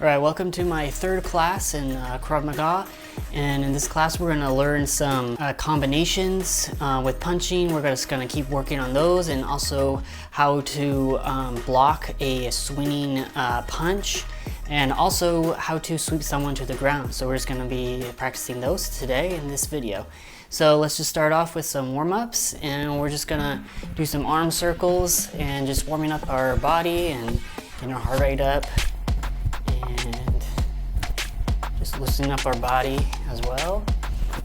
Alright, welcome to my third class in Krav Maga, and in this class we're going to learn some combinations with punching. We're just going to keep working on those, and also how to block a swinging punch, and also how to sweep someone to the ground. So we're just going to be practicing those today in this video. So let's just start off with some warm-ups, and we're just going to do some arm circles and just warming up our body and getting our heart rate up. And just loosening up our body as well.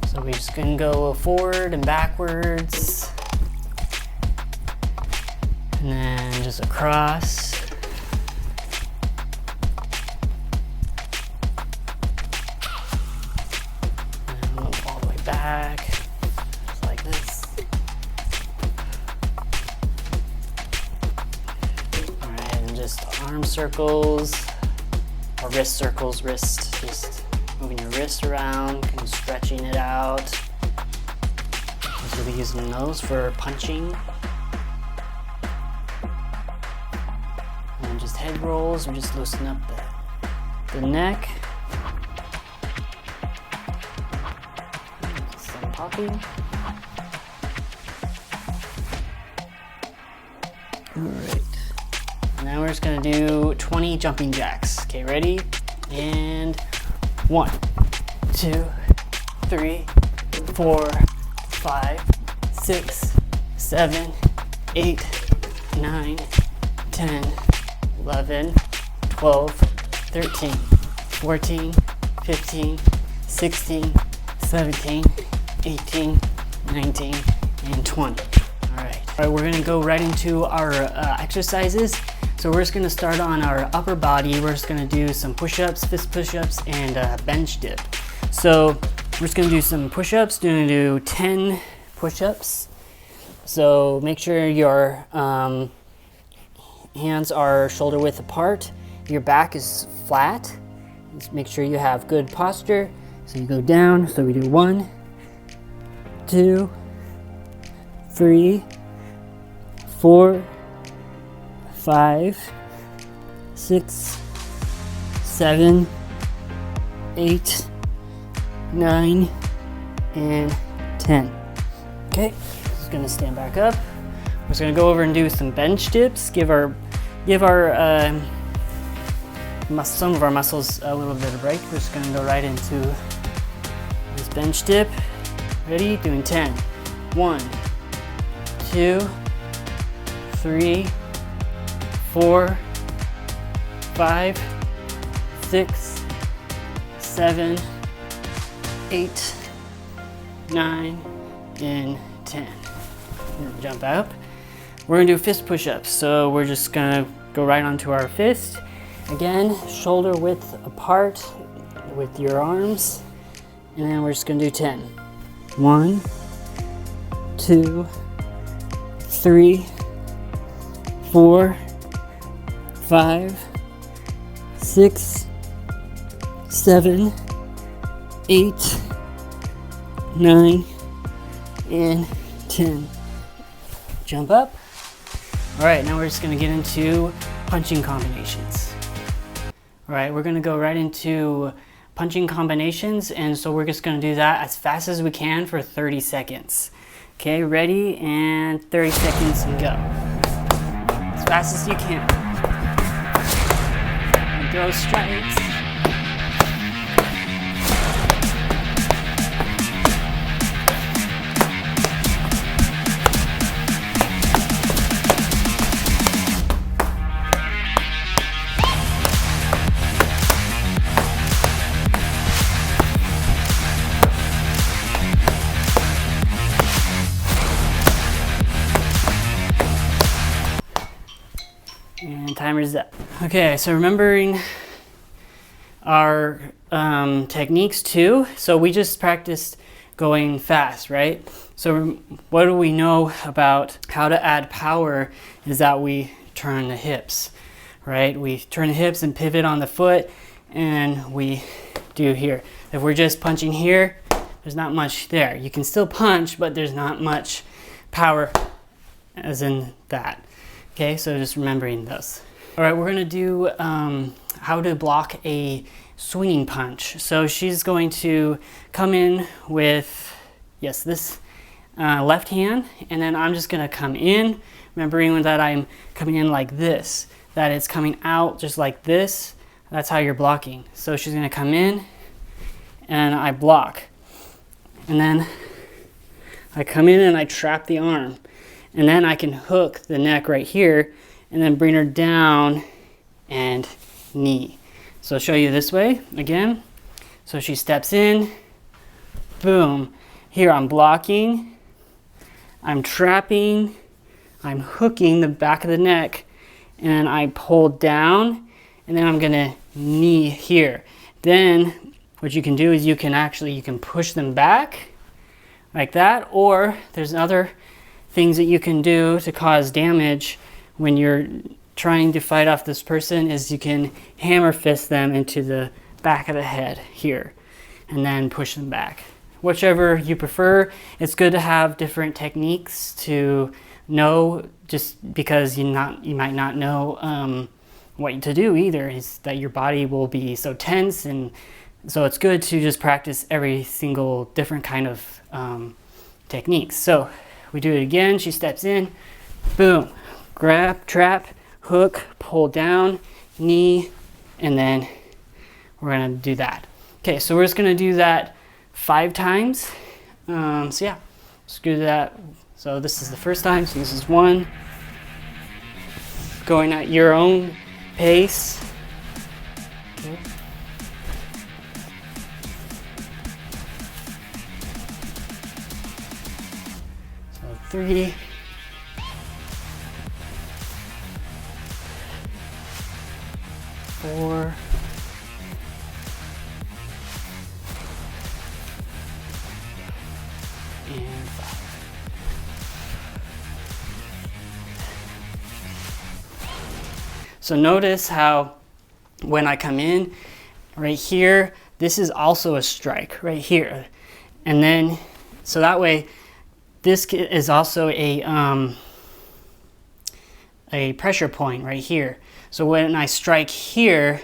So we're just gonna go forward and backwards, and then just across. And move all the way back, just like this. All right, and just arm circles. Or wrist circles, just moving your wrist around, kind of stretching it out. So we'll be using those for punching. And just head rolls, we're just loosening up the neck. Some popping. All right. Now we're just gonna do 20 jumping jacks. Okay, ready? And 1, 2, 3, 4, 5, 6, 7, 8, 9, 10, 11, 12, 13, 14, 15, 16, 17, 18, 19, and 20. All right, we're gonna go right into our exercises. So we're just gonna start on our upper body. We're just gonna do some push-ups, fist push-ups, and bench dip. So we're just gonna do some push-ups. We're gonna do 10 push-ups. So make sure your hands are shoulder width apart. Your back is flat. Just make sure you have good posture. So you go down. So we do 1, 2, 3, 4, 5, 6, 7, 8, 9, and 10. Okay, just gonna stand back up. We're just gonna go over and do some bench dips. Give our some of our muscles a little bit of a break. We're just gonna go right into this bench dip. Ready? Doing 10. 1, 2, 3, 4, 5, 6, 7, 8, 9, and 10. Jump up. We're gonna do fist push-ups. So we're just gonna go right onto our fist. Again, shoulder width apart with your arms. And then we're just gonna do 10. 1, 2, 3, 4, 5, 6, 7, 8, 9, and 10. Jump up. All right, now we're just gonna get into punching combinations. All right, we're gonna go right into punching combinations, and so we're just gonna do that as fast as we can for 30 seconds. Okay, ready? And 30 seconds and go. As fast as you can. And throw strikes. And timer's up. Okay, so remembering our techniques too. So we just practiced going fast, right? So what do we know about how to add power is that we turn the hips, right? We turn the hips and pivot on the foot, and we do here. If we're just punching here, there's not much there. You can still punch, but there's not much power as in that. Okay, so just remembering those. All right, we're gonna do how to block a swinging punch. So she's going to come in with, yes, this left hand, and then I'm just gonna come in, remembering that I'm coming in like this, that it's coming out just like this. That's how you're blocking. So she's gonna come in, and I block. And then I come in and I trap the arm. And then I can hook the neck right here, and then bring her down and knee. So I'll show you this way again. So she steps in, boom. Here I'm blocking, I'm trapping, I'm hooking the back of the neck, and I pull down, and then I'm gonna knee here. Then what you can do is you can push them back like that, or there's other things that you can do to cause damage when you're trying to fight off this person, is you can hammer fist them into the back of the head here and then push them back. Whichever you prefer. It's good to have different techniques to know, just because you might not know what to do either, is that your body will be so tense, and so it's good to just practice every single different kind of techniques. So we do it again. She steps in, boom, grab, trap, hook, pull down, knee, and then we're gonna do that. Okay, so we're just gonna do that 5 times. So yeah, let's do that. So this is the first time, so this is 1. Going at your own pace. Okay. So 3. 4. And 5. So notice how when I come in right here, this is also a strike right here. And then, so that way, this is also a pressure point right here. So when I strike here,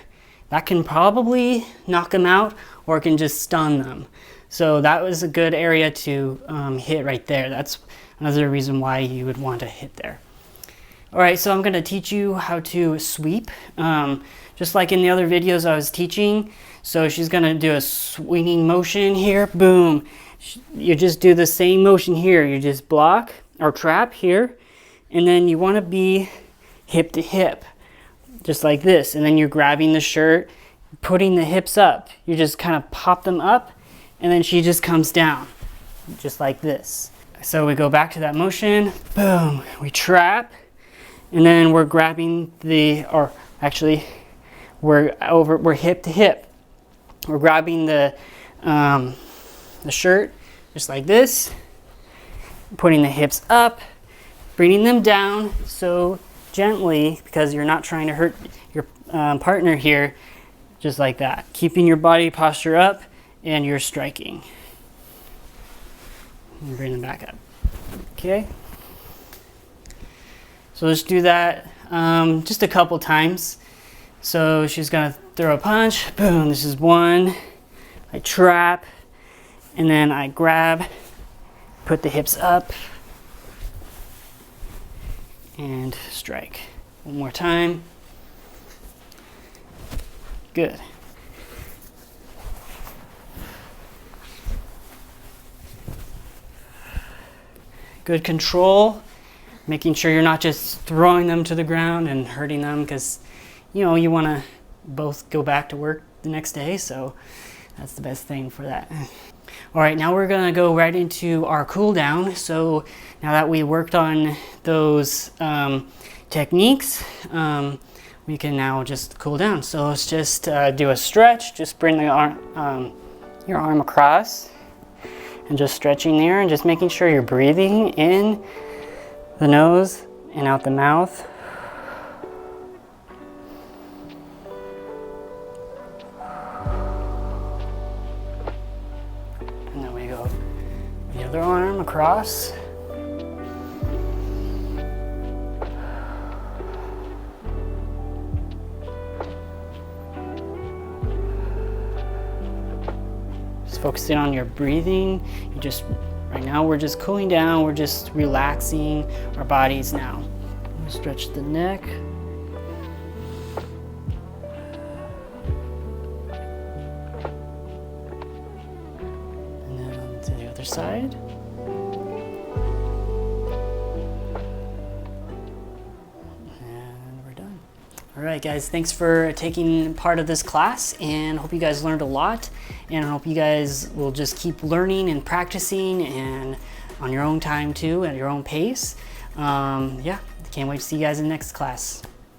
that can probably knock them out, or it can just stun them. So that was a good area to hit right there. That's another reason why you would want to hit there. All right, so I'm gonna teach you how to sweep. Just like in the other videos I was teaching. So she's gonna do a swinging motion here, boom. You just do the same motion here. You just block or trap here, and then you wanna be hip to hip, just like this. And then you're grabbing the shirt, putting the hips up. You just kind of pop them up, and then she just comes down, just like this. So we go back to that motion, boom, we trap, and then we're grabbing we're hip to hip. We're grabbing the shirt, just like this, putting the hips up, bringing them down so gently, because you're not trying to hurt your partner here, just like that. Keeping your body posture up, and you're striking. And bring them back up. Okay. So let's do that just a couple times. So she's gonna throw a punch, boom, this is 1. I trap, and then I grab, put the hips up, and strike. 1 more time. Good. Good control, making sure you're not just throwing them to the ground and hurting them, because you know you want to both go back to work the next day, so that's the best thing for that. All right, now we're gonna go right into our cool down. So now that we worked on those techniques, we can now just cool down. So let's just do a stretch. Just bring the arm, your arm across, and just stretching there, and just making sure you're breathing in the nose and out the mouth. And then we go the other arm across. Just focusing on your breathing. Right now we're just cooling down, we're just relaxing our bodies now. We'll stretch the neck. And then on to the other side. And we're done. All right, guys, thanks for taking part of this class, and hope you guys learned a lot. And I hope you guys will just keep learning and practicing, and on your own time too, at your own pace. Yeah, can't wait to see you guys in the next class.